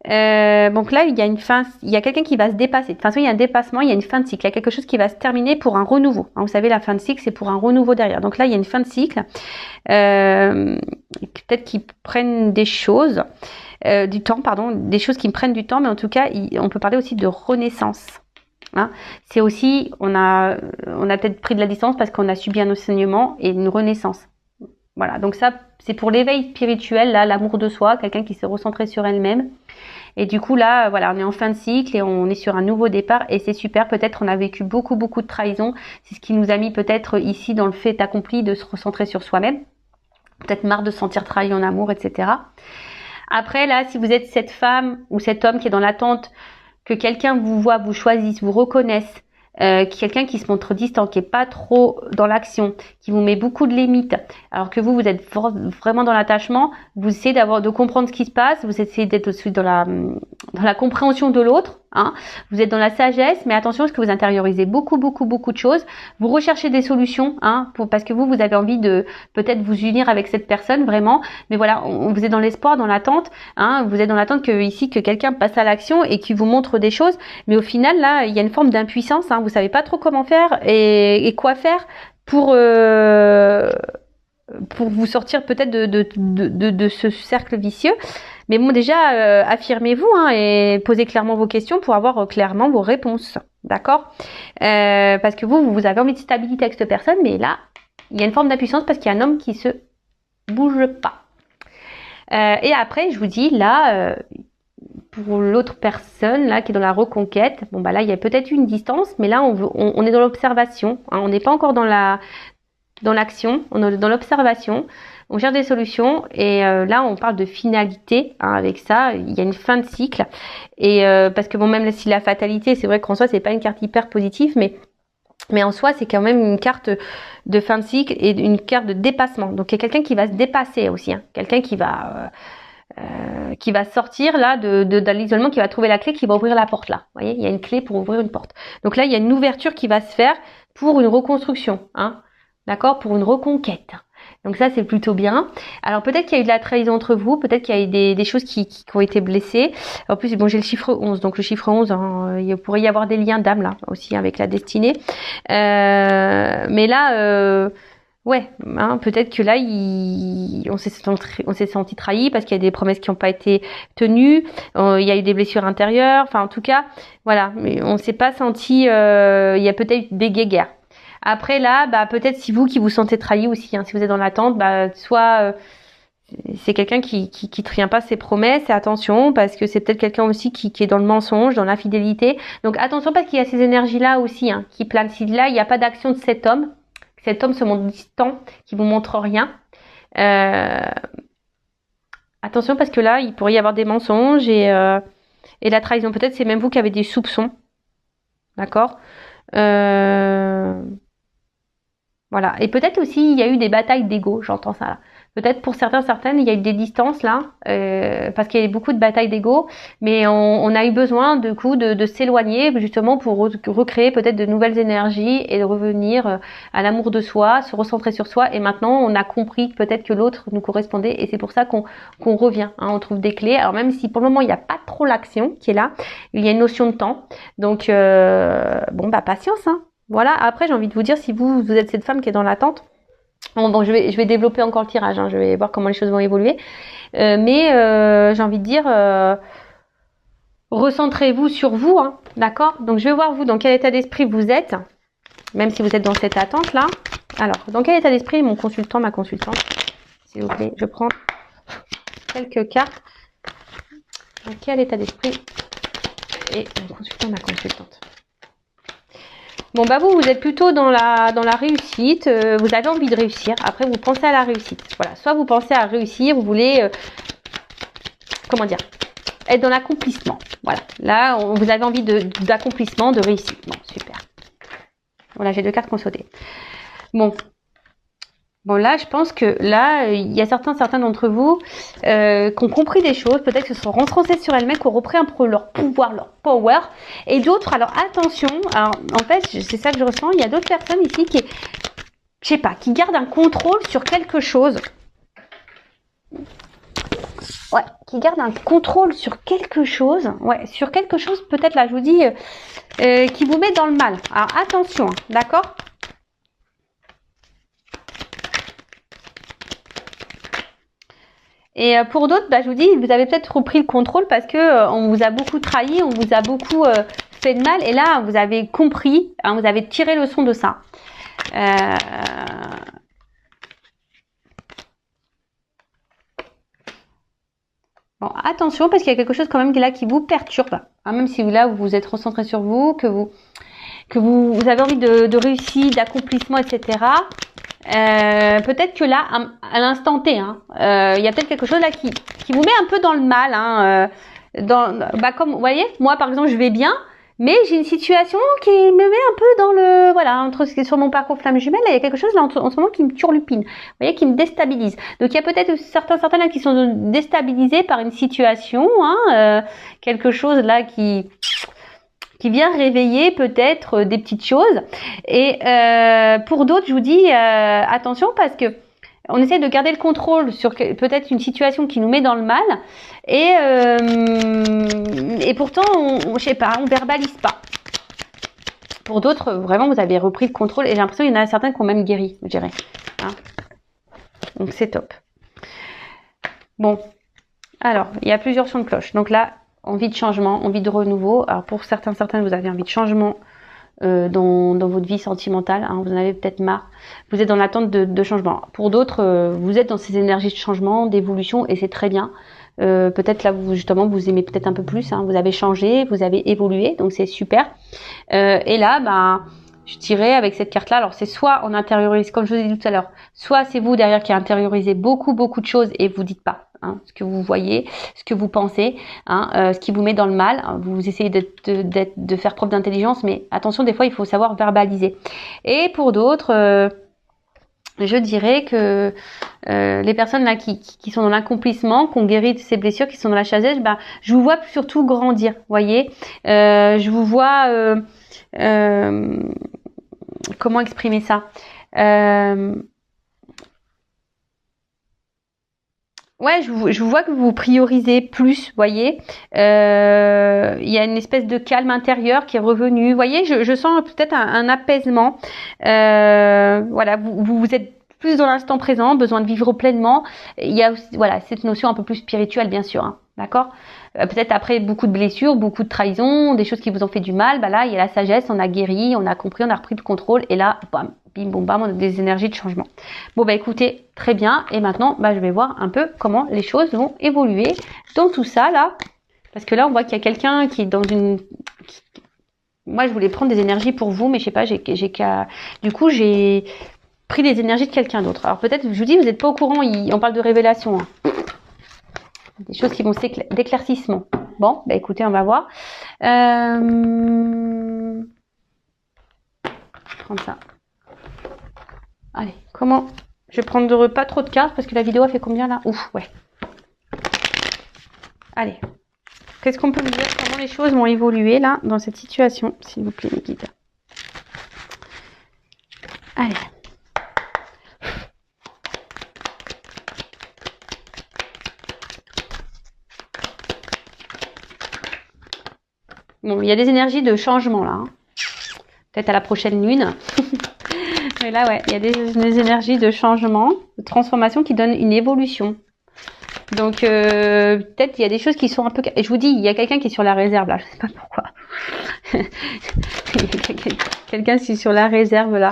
S1: Donc là, il y a une fin, il y a quelqu'un qui va se dépasser. De toute façon, il y a un dépassement, il y a une fin de cycle. Il y a quelque chose qui va se terminer pour un renouveau. Hein, vous savez, la fin de cycle, c'est pour un renouveau derrière. Donc là, il y a une fin de cycle. Peut-être qu'ils prennent des choses, du temps, pardon, des choses qui me prennent du temps, mais en tout cas, on peut parler aussi de renaissance. Hein, c'est aussi, on a peut-être pris de la distance parce qu'on a subi un enseignement et une renaissance. Voilà, donc ça, c'est pour l'éveil spirituel, là, l'amour de soi, quelqu'un qui s'est recentré sur elle-même. Et du coup, là, voilà, on est en fin de cycle et on est sur un nouveau départ et c'est super. Peut-être on a vécu beaucoup de trahison. C'est ce qui nous a mis peut-être ici dans le fait accompli de se recentrer sur soi-même. Peut-être marre de se sentir trahi en amour, etc. Après, là, si vous êtes cette femme ou cet homme qui est dans l'attente que quelqu'un vous voit, vous choisisse, vous reconnaisse, quelqu'un qui se montre distant, qui est pas trop dans l'action, qui vous met beaucoup de limites, alors que vous êtes vraiment dans l'attachement, vous essayez de comprendre ce qui se passe, vous essayez d'être aussi dans la compréhension de l'autre, hein. Vous êtes dans la sagesse, mais attention parce que vous intériorisez beaucoup de choses. Vous recherchez des solutions, hein, parce que vous avez envie de peut-être vous unir avec cette personne vraiment, mais voilà, vous êtes dans l'espoir, dans l'attente, hein, vous êtes dans l'attente que quelqu'un passe à l'action et qui vous montre des choses, mais au final là, il y a une forme d'impuissance, hein, vous savez pas trop comment faire et quoi faire pour vous sortir peut-être de ce cercle vicieux. Mais bon, déjà, affirmez-vous, hein, et posez clairement vos questions pour avoir clairement vos réponses. D'accord, parce que vous avez envie de stabilité avec cette personne, mais là, il y a une forme d'impuissance parce qu'il y a un homme qui se bouge pas. Et après, je vous dis, là, pour l'autre personne, là, qui est dans la reconquête, bon, bah là, il y a peut-être une distance, mais là, on est dans l'observation, hein, on n'est pas encore dans l'action, on est dans l'observation, on cherche des solutions et là on parle de finalité, hein, avec ça, il y a une fin de cycle et parce que bon, même si la fatalité, c'est vrai qu'en soi c'est pas une carte hyper positive, mais en soi c'est quand même une carte de fin de cycle et une carte de dépassement. Donc il y a quelqu'un qui va se dépasser aussi, hein, quelqu'un qui va sortir là de l'isolement, qui va trouver la clé, qui va ouvrir la porte là. Vous voyez, il y a une clé pour ouvrir une porte. Donc là il y a une ouverture qui va se faire pour une reconstruction, hein. D'accord, pour une reconquête. Donc ça, c'est plutôt bien. Alors peut-être qu'il y a eu de la trahison entre vous, peut-être qu'il y a eu des choses qui ont été blessées. En plus, bon, j'ai le chiffre 11, donc le chiffre 11, hein, il pourrait y avoir des liens d'âme là aussi avec la destinée. Mais là, ouais, hein, peut-être que là, on s'est senti trahi parce qu'il y a des promesses qui n'ont pas été tenues. Il y a eu des blessures intérieures. Enfin, en tout cas, voilà. Mais on s'est pas senti. Il y a peut-être des guéguerres. Après là, bah peut-être si vous qui vous sentez trahi aussi, hein, si vous êtes dans l'attente, bah soit c'est quelqu'un qui tient pas ses promesses. Et attention parce que c'est peut-être quelqu'un aussi qui est dans le mensonge, dans l'infidélité. Donc attention parce qu'il y a ces énergies là aussi hein, qui planent. Si là il n'y a pas d'action de cet homme se montre distant, qui vous montre rien. Attention parce que là, il pourrait y avoir des mensonges et la trahison. Peut-être c'est même vous qui avez des soupçons. D'accord. Voilà. Et peut-être aussi il y a eu des batailles d'ego. J'entends ça là. Peut-être pour certaines, il y a eu des distances là, parce qu'il y a eu beaucoup de batailles d'ego, mais on a eu besoin de s'éloigner justement pour recréer peut-être de nouvelles énergies et de revenir à l'amour de soi, se recentrer sur soi. Et maintenant, on a compris peut-être que l'autre nous correspondait, et c'est pour ça qu'on revient. Hein, on trouve des clés. Alors même si pour le moment il n'y a pas trop l'action qui est là, il y a une notion de temps. Donc bon bah patience. Hein. Voilà. Après, j'ai envie de vous dire, si vous êtes cette femme qui est dans l'attente. Bon, je vais développer encore le tirage, hein, je vais voir comment les choses vont évoluer. Mais j'ai envie de dire, recentrez-vous sur vous, hein, d'accord? Donc je vais voir vous dans quel état d'esprit vous êtes, même si vous êtes dans cette attente-là. Alors, dans quel état d'esprit mon consultant, ma consultante, s'il vous plaît, je prends quelques cartes. Dans quel état d'esprit est mon consultant, ma consultante? Bon bah vous êtes plutôt dans la réussite, vous avez envie de réussir, après vous pensez à la réussite. Voilà, soit vous pensez à réussir, vous voulez comment dire, être dans l'accomplissement. Voilà, là vous avez envie d'accomplissement, de réussite. Bon, super. Voilà, j'ai 2 cartes qui ont sauté. Bon là, je pense que là, il y a certains d'entre vous qui ont compris des choses, peut-être que se sont renforcés sur elles-mêmes, qui ont repris un peu leur pouvoir, leur power, et d'autres, alors attention, alors, en fait, c'est ça que je ressens, il y a d'autres personnes ici qui, je sais pas, qui gardent un contrôle sur quelque chose. Ouais, qui gardent un contrôle sur quelque chose, ouais, sur quelque chose, peut-être là, je vous dis, qui vous met dans le mal. Alors attention, hein, d'accord ? Et pour d'autres, bah, je vous dis, vous avez peut-être repris le contrôle parce que on vous a beaucoup trahi, on vous a beaucoup fait de mal. Et là, vous avez compris, hein, vous avez tiré leçon de ça. Bon, attention parce qu'il y a quelque chose quand même là qui vous perturbe. Hein, même si là, vous vous êtes recentré sur vous, que vous avez envie de réussite, d'accomplissement, etc. Peut-être que là, à l'instant T, hein, il y a peut-être quelque chose là qui vous met un peu dans le mal. Hein, bah comme vous voyez, moi par exemple, je vais bien, mais j'ai une situation qui me met un peu dans le voilà entre sur mon parcours flamme jumelle. Là, il y a quelque chose là en ce moment qui me turlupine, vous voyez, qui me déstabilise. Donc il y a peut-être certains là qui sont déstabilisés par une situation, hein, quelque chose là qui vient réveiller peut-être des petites choses. Et pour d'autres, je vous dis attention parce que on essaie de garder le contrôle sur peut-être une situation qui nous met dans le mal et pourtant je sais pas, on verbalise pas. Pour d'autres, vraiment, vous avez repris le contrôle et j'ai l'impression qu'il y en a certains qui ont même guéri, je dirais. Hein, donc c'est top. Bon, alors il y a plusieurs sons de cloche. Donc là, envie de changement, envie de renouveau. Alors pour certaines, vous avez envie de changement dans votre vie sentimentale. Hein, vous en avez peut-être marre. Vous êtes dans l'attente de changement. Pour d'autres, vous êtes dans ces énergies de changement, d'évolution, et c'est très bien. Peut-être là, justement, vous aimez peut-être un peu plus. Hein, vous avez changé, vous avez évolué, donc c'est super. Et là, bah, je dirais avec cette carte-là, alors c'est soit on intériorise, comme je vous ai dit tout à l'heure, soit c'est vous derrière qui intériorisez beaucoup de choses et vous dites pas. Hein, ce que vous voyez, ce que vous pensez, hein, ce qui vous met dans le mal. Vous essayez de faire preuve d'intelligence, mais attention, des fois, il faut savoir verbaliser. Et pour d'autres, je dirais que les personnes là qui sont dans l'accomplissement, qui ont guéri de ces blessures, qui sont dans la sagesse, bah, je vous vois surtout grandir. Voyez, je vous vois. Comment exprimer ça? Ouais, je vois que vous priorisez plus, voyez. Il y a une espèce de calme intérieur qui est revenu. Vous voyez, je sens peut-être un apaisement. Voilà, vous êtes plus dans l'instant présent, besoin de vivre pleinement. Il y a aussi, voilà, cette notion un peu plus spirituelle, bien sûr, hein, d'accord. Peut-être après beaucoup de blessures, beaucoup de trahisons, des choses qui vous ont fait du mal. Bah là, il y a la sagesse, on a guéri, on a compris, on a repris le contrôle, et là, bam, bim, boum, bam, on a des énergies de changement. Bon, bah écoutez, très bien. Et maintenant, bah, je vais voir un peu comment les choses vont évoluer dans tout ça, là. Parce que là, on voit qu'il y a quelqu'un qui est dans une... Moi, je voulais prendre des énergies pour vous, mais je sais pas, du coup, j'ai pris les énergies de quelqu'un d'autre. Alors peut-être, je vous dis, vous n'êtes pas au courant, on parle de révélation. Hein. Des choses qui vont d'éclaircissement. Bon, bah écoutez, on va voir. Je vais prendre ça. Allez, comment... Je vais prendre pas trop de cartes parce que la vidéo a fait combien là? Ouf, ouais. Allez. Qu'est-ce qu'on peut me dire? Comment les choses vont évoluer là dans cette situation, s'il vous plaît, mes guides? Allez. Bon, il y a des énergies de changement là. Hein. Peut-être à la prochaine lune. Mais là, ouais, il y a des énergies de changement, de transformation qui donnent une évolution. Donc, peut-être il y a des choses qui sont un peu... Je vous dis, il y a quelqu'un qui est sur la réserve là, je sais pas pourquoi. Quelqu'un qui est sur la réserve là.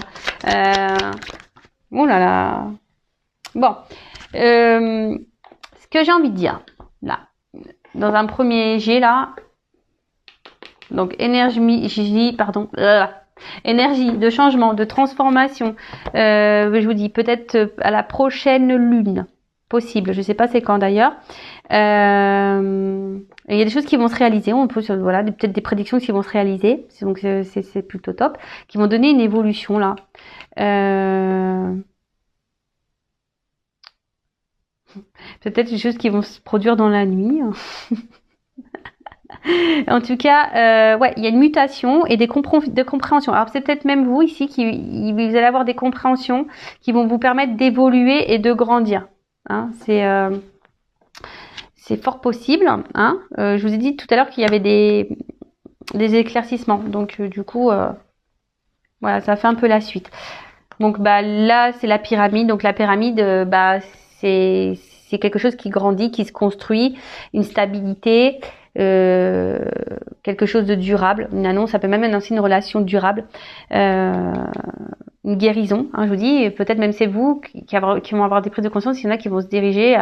S1: Oh là là. Bon. Ce que j'ai envie de dire, là, dans un premier jet là, donc énergie, pardon, énergie de changement, de transformation. Je vous dis peut-être à la prochaine lune, possible. Je sais pas c'est quand d'ailleurs. Il y a des choses qui vont se réaliser. On peut voilà peut-être des prédictions qui vont se réaliser. Donc c'est plutôt top. Qui vont donner une évolution là. Peut-être des choses qui vont se produire dans la nuit. En tout cas, ouais, il y a une mutation et des compréhensions. Alors c'est peut-être même vous ici qui vous allez avoir des compréhensions qui vont vous permettre d'évoluer et de grandir. Hein, c'est fort possible. Hein. Je vous ai dit tout à l'heure qu'il y avait des éclaircissements. Donc du coup, voilà, ça fait un peu la suite. Donc bah là c'est la pyramide. Donc la pyramide, bah c'est quelque chose qui grandit, qui se construit, une stabilité. Quelque chose de durable, une annonce, ça peut même annoncer une relation durable, une guérison, hein, je vous dis, peut-être même c'est vous qui vont avoir des prises de conscience, il y en a qui vont se diriger,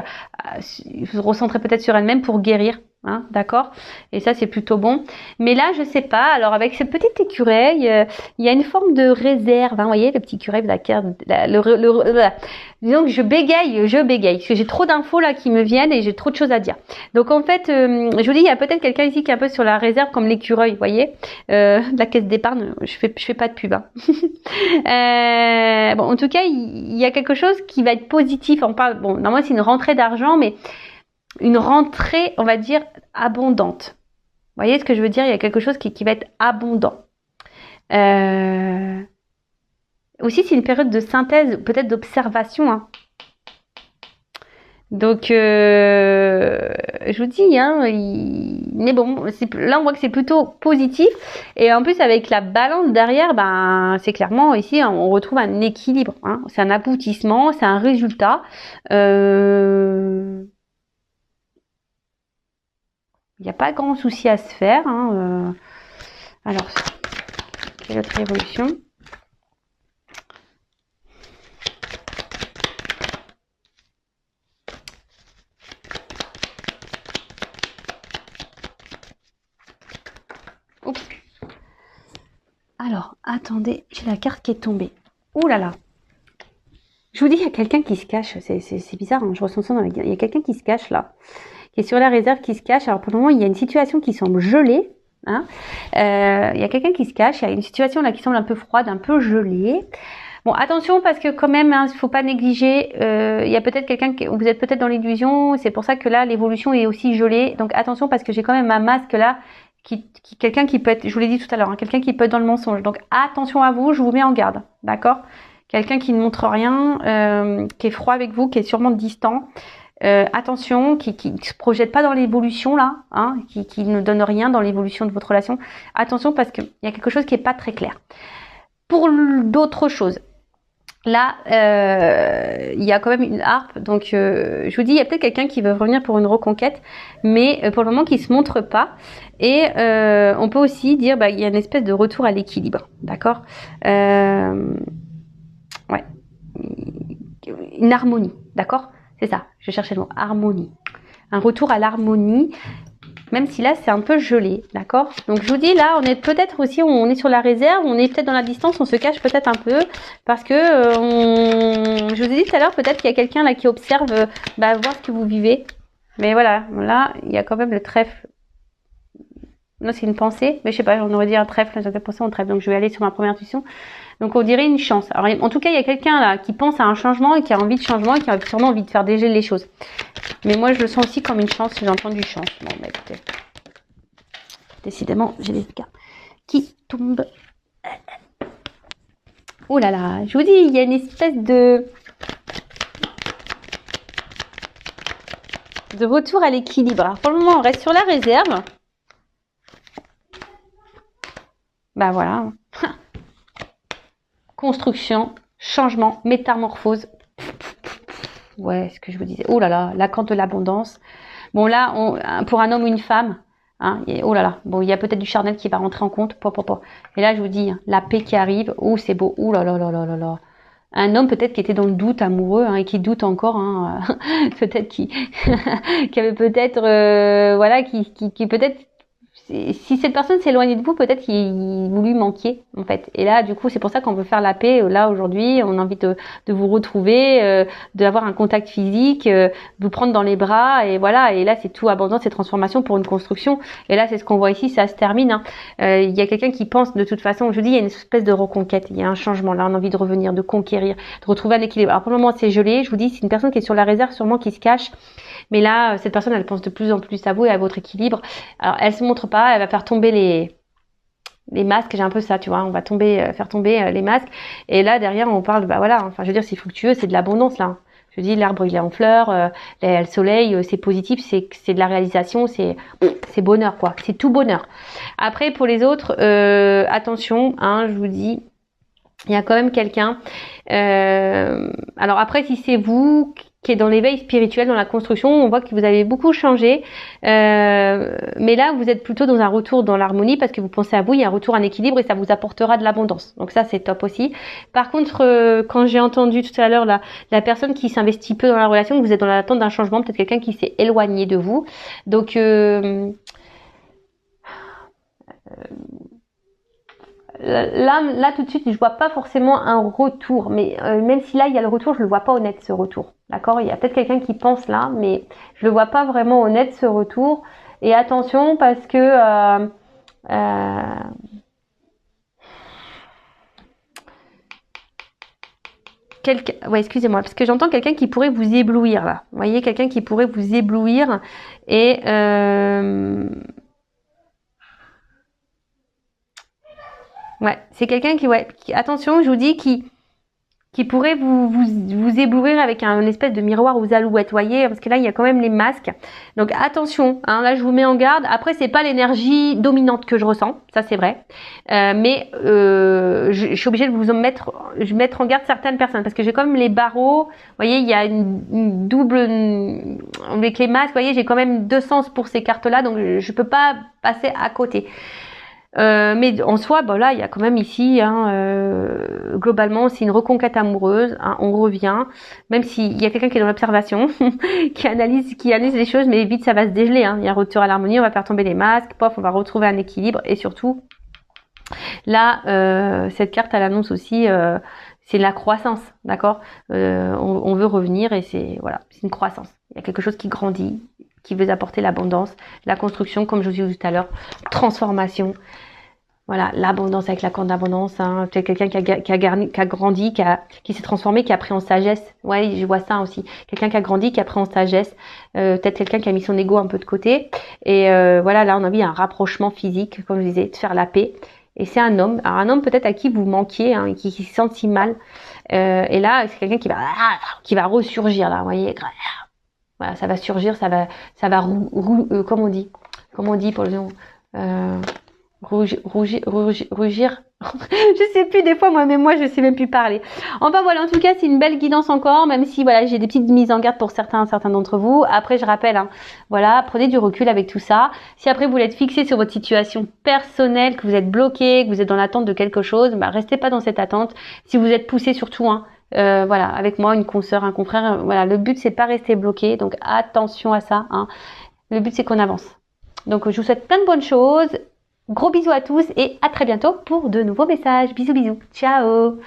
S1: se recentrer peut-être sur elles-mêmes pour guérir, hein, d'accord, et ça c'est plutôt bon, mais là je sais pas, alors avec cette petite écureuil, il y a une forme de réserve, hein, vous voyez, le petit écureuil de la carte, donc je bégaye, parce que j'ai trop d'infos là qui me viennent et j'ai trop de choses à dire. Donc en fait, je vous dis, il y a peut-être quelqu'un ici qui est un peu sur la réserve comme l'écureuil, vous voyez, la caisse d'épargne, je fais pas de pub. Hein. Bon, en tout cas, il y a quelque chose qui va être positif. On parle, bon, normalement c'est une rentrée d'argent, mais une rentrée, on va dire, abondante. Vous voyez ce que je veux dire? Il y a quelque chose qui va être abondant. Aussi, c'est une période de synthèse, peut-être d'observation. Hein. Donc, je vous dis, hein, mais bon, là on voit que c'est plutôt positif. Et en plus, avec la balance derrière, ben, c'est clairement ici, on retrouve un équilibre. Hein. C'est un aboutissement, c'est un résultat. Il n'y a pas grand souci à se faire. Hein. Alors, quelle autre évolution? Oups. Alors, attendez, j'ai la carte qui est tombée. Ouh là là. Je vous dis, il y a quelqu'un qui se cache. C'est bizarre, hein, je ressens ça dans la gueule. Il y a quelqu'un qui se cache là, qui est sur la réserve, qui se cache. Alors pour le moment, il y a une situation qui semble gelée. Hein. Il y a quelqu'un qui se cache. Il y a une situation là qui semble un peu froide, un peu gelée. Bon, attention parce que quand même, hein, il faut pas négliger. Il y a peut-être quelqu'un vous êtes peut-être dans l'illusion. C'est pour ça que là, l'évolution est aussi gelée. Donc attention parce que j'ai quand même un masque là. Quelqu'un qui peut être, je vous l'ai dit tout à l'heure, hein, quelqu'un qui peut être dans le mensonge. Donc attention à vous, je vous mets en garde, d'accord? Quelqu'un qui ne montre rien, qui est froid avec vous, qui est sûrement distant. attention, qui se projette pas dans l'évolution là, hein, qui ne donne rien dans l'évolution de votre relation. Attention parce qu'il y a quelque chose qui est pas très clair. Pour d'autres choses, là, il y a quand même une harpe, donc je vous dis, il y a peut-être quelqu'un qui veut revenir pour une reconquête, mais pour le moment qui se montre pas. Et on peut aussi dire, il y a une espèce de retour à l'équilibre, d'accord, ouais, une harmonie, d'accord. C'est ça, je cherchais le mot, harmonie. Un retour à l'harmonie, même si là, c'est un peu gelé, d'accord. Donc, je vous dis, là, on est peut-être aussi, on est sur la réserve, on est peut-être dans la distance, on se cache peut-être un peu, parce que, je vous ai dit tout à l'heure, peut-être qu'il y a quelqu'un là qui observe, voir ce que vous vivez. Mais voilà, là, il y a quand même le trèfle. Là, c'est une pensée, mais je sais pas, on aurait dit un trèfle, j'avais pensé en trèfle, donc je vais aller sur ma première intuition. Donc on dirait une chance. Alors en tout cas, il y a quelqu'un là qui pense à un changement et qui a envie de changement et qui a sûrement envie de faire dégéler les choses. Mais moi, je le sens aussi comme une chance, j'ai entendu chance. Bon, écoutez. Décidément, j'ai les cartes qui tombent. Oh là là, je vous dis, il y a une espèce de retour à l'équilibre. Alors pour le moment, on reste sur la réserve. Voilà. Construction, changement, métamorphose. Ouais, ce que je vous disais. Oh là là, la carte de l'abondance. Bon là, pour un homme ou une femme, hein, oh là là. Bon, il y a peut-être du charnel qui va rentrer en compte. Et là, je vous dis, la paix qui arrive. Oh, c'est beau. Oh là là là là là là. Un homme peut-être qui était dans le doute amoureux, hein, et qui doute encore, hein, peut-être qui avait peut-être, qui peut-être. Si cette personne s'éloigne de vous, peut-être vous lui manquiez, en fait. Et là, du coup, c'est pour ça qu'on veut faire la paix. Là, aujourd'hui, on a envie de vous retrouver, d'avoir un contact physique, vous prendre dans les bras, et voilà. Et là, c'est tout abondance et transformation pour une construction. Et là, c'est ce qu'on voit ici, ça se termine. Hein. Il y a quelqu'un qui pense, de toute façon, je vous dis, il y a une espèce de reconquête, il y a un changement. Là, on a envie de revenir, de conquérir, de retrouver un équilibre. Alors, pour le moment, c'est gelé. Je vous dis, c'est une personne qui est sur la réserve, sûrement qui se cache. Mais là, cette personne, elle pense de plus en plus à vous et à votre équilibre. Alors, elle se montre pas, elle va faire tomber les masques. J'ai un peu ça, tu vois. On va faire tomber les masques. Et là, derrière, on parle, enfin, je veux dire, c'est fructueux, c'est de l'abondance, là. Je dis, l'arbre, il est en fleurs, le soleil, c'est positif, c'est de la réalisation, c'est bonheur, quoi. C'est tout bonheur. Après, pour les autres, attention, hein, je vous dis, il y a quand même quelqu'un. Alors après, si c'est vous qui est dans l'éveil spirituel, dans la construction, on voit que vous avez beaucoup changé. Mais là, vous êtes plutôt dans un retour dans l'harmonie parce que vous pensez à vous, il y a un retour en équilibre et ça vous apportera de l'abondance. Donc ça, c'est top aussi. Par contre, quand j'ai entendu tout à l'heure la personne qui s'investit peu dans la relation, vous êtes dans l'attente d'un changement, peut-être quelqu'un qui s'est éloigné de vous. Donc là tout de suite je vois pas forcément un retour, mais même si là il y a le retour, je le vois pas honnête, ce retour, d'accord. Il y a peut-être quelqu'un qui pense là, mais je le vois pas vraiment honnête, ce retour. Et attention parce que excusez-moi, parce que j'entends quelqu'un qui pourrait vous éblouir là. Vous voyez, quelqu'un qui pourrait vous éblouir et ouais, c'est quelqu'un qui, attention, je vous dis, qui pourrait vous éblouir avec un espèce de miroir aux alouettes, voyez, parce que là, il y a quand même les masques. Donc, attention, hein, là, je vous mets en garde. Après, c'est pas l'énergie dominante que je ressens, ça, c'est vrai. Mais je suis obligée de vous mettre en garde certaines personnes, parce que j'ai quand même les barreaux. Vous voyez, il y a une double, avec les masques, vous voyez, j'ai quand même deux sens pour ces cartes-là, donc je peux pas passer à côté. Mais en soi, là, il y a quand même ici, globalement, c'est une reconquête amoureuse. Hein, on revient, même s'il y a quelqu'un qui est dans l'observation, qui analyse les choses, mais vite ça va se dégeler. Hein. Il y a un retour à l'harmonie, on va faire tomber les masques, on va retrouver un équilibre, et surtout, là, cette carte, elle annonce aussi, c'est la croissance, d'accord. On veut revenir, et c'est une croissance. Il y a quelque chose qui grandit, qui veut apporter l'abondance, la construction, comme je vous ai dit tout à l'heure, transformation. Voilà, l'abondance avec la corde d'abondance, hein. Peut-être quelqu'un qui a grandi, qui s'est transformé, qui a pris en sagesse. Ouais, je vois ça aussi. Quelqu'un qui a grandi, qui a pris en sagesse. Peut-être quelqu'un qui a mis son ego un peu de côté. Et voilà, là, on a vu un rapprochement physique, comme je disais, de faire la paix. Et c'est un homme. Alors, un homme peut-être à qui vous manquiez, hein, qui se sent si mal. Et là, c'est quelqu'un qui va ressurgir, là, vous voyez. Voilà, ça va surgir, comment on dit pour le nom, rougir. Je sais plus des fois moi, mais moi je sais même plus parler. Enfin voilà, en tout cas c'est une belle guidance encore, même si voilà j'ai des petites mises en garde pour certains d'entre vous. Après je rappelle, hein, voilà, prenez du recul avec tout ça. Si après vous voulez être fixé sur votre situation personnelle, que vous êtes bloqué, que vous êtes dans l'attente de quelque chose, bah restez pas dans cette attente. Si vous êtes poussé surtout, hein, voilà, avec moi, une consoeur, un confrère, voilà, le but c'est pas rester bloqué, donc attention à ça, hein. Le but c'est qu'on avance. Donc je vous souhaite plein de bonnes choses. Gros bisous à tous et à très bientôt pour de nouveaux messages. Bisous bisous. Ciao.